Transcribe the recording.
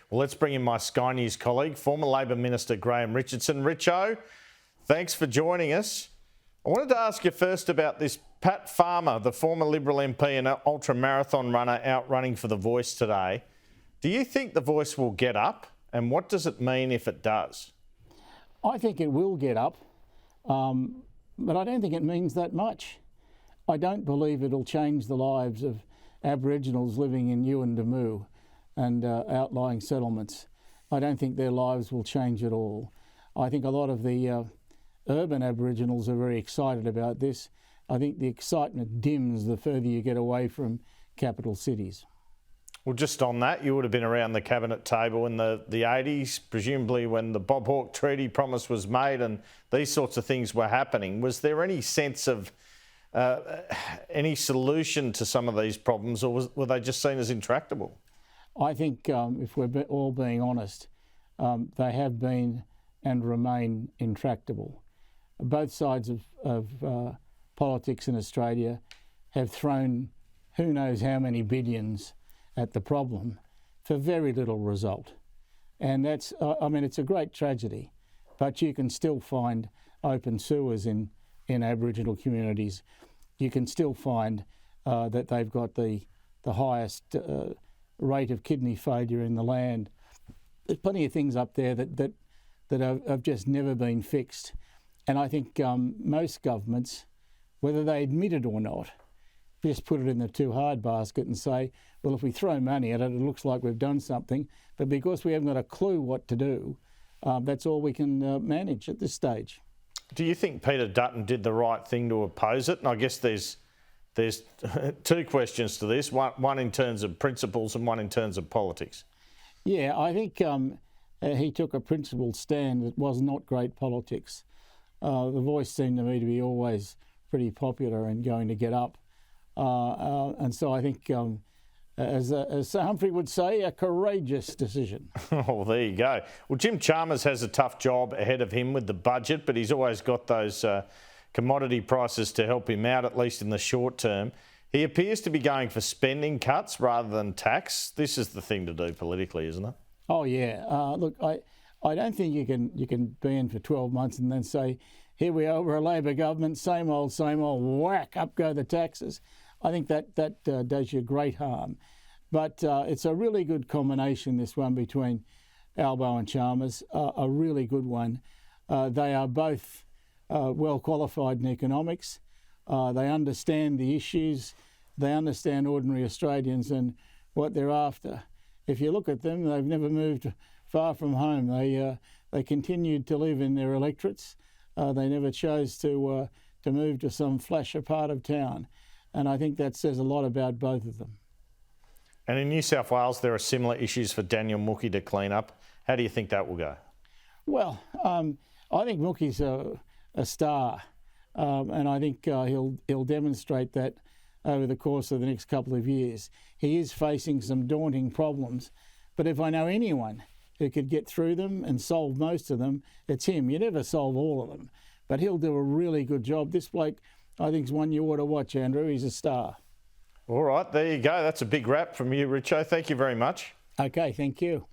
Well, let's bring in my Sky News colleague, former Labor Minister Graham Richardson. Richo, thanks for joining us. I wanted to ask you first about this Pat Farmer, the former Liberal MP and ultra-marathon runner out running for The Voice today. Do you think The Voice will get up, and what does it mean if it does? I think it will get up, but I don't think it means that much. I don't believe it'll change the lives of Aboriginals living in Mooy and outlying settlements. I don't think their lives will change at all. I think a lot of the urban Aboriginals are very excited about this. I think the excitement dims the further you get away from capital cities. Well, just on that, you would have been around the cabinet table in the 80s, presumably when the Bob Hawke Treaty promise was made and these sorts of things were happening. Was there any sense of any solution to some of these problems, or were they just seen as intractable? I think if we're all being honest, they have been and remain intractable. Both sides of politics in Australia have thrown who knows how many billions at the problem for very little result. And that's, it's a great tragedy, but you can still find open sewers in Aboriginal communities. You can still find that they've got the highest rate of kidney failure in the land. There's plenty of things up there that have just never been fixed. And I think most governments, whether they admit it or not, just put it in the too hard basket and say, well, if we throw money at it, it looks like we've done something. But because we haven't got a clue what to do, that's all we can manage at this stage. Do you think Peter Dutton did the right thing to oppose it? And I guess there's two questions to this, one in terms of principles and one in terms of politics. Yeah, I think he took a principled stand that was not great politics. The Voice seemed to me to be always pretty popular and going to get up. And so I think, as Sir Humphrey would say, a courageous decision. Oh, there you go. Well, Jim Chalmers has a tough job ahead of him with the budget, but he's always got those commodity prices to help him out, at least in the short term. He appears to be going for spending cuts rather than tax. This is the thing to do politically, isn't it? Oh, yeah. Look, I don't think you can be in for 12 months and then say, here we are, we're a Labor government, same old, whack, up go the taxes. I think that does you great harm. But it's a really good combination, this one between Albo and Chalmers, a really good one. They are both well qualified in economics. They understand the issues. They understand ordinary Australians and what they're after. If you look at them, they've never moved far from home. They continued to live in their electorates. They never chose to move to some flasher part of town. And I think that says a lot about both of them. And in New South Wales, there are similar issues for Daniel Mooy to clean up. How do you think that will go? Well, I think Mookie's a star, and I think he'll demonstrate that over the course of the next couple of years. He is facing some daunting problems, but if I know anyone who could get through them and solve most of them, it's him. You never solve all of them, but he'll do a really good job. This bloke, I think, is one you ought to watch, Andrew. He's a star. All right, there you go. That's a big wrap from you, Richo. Thank you very much. Okay, thank you.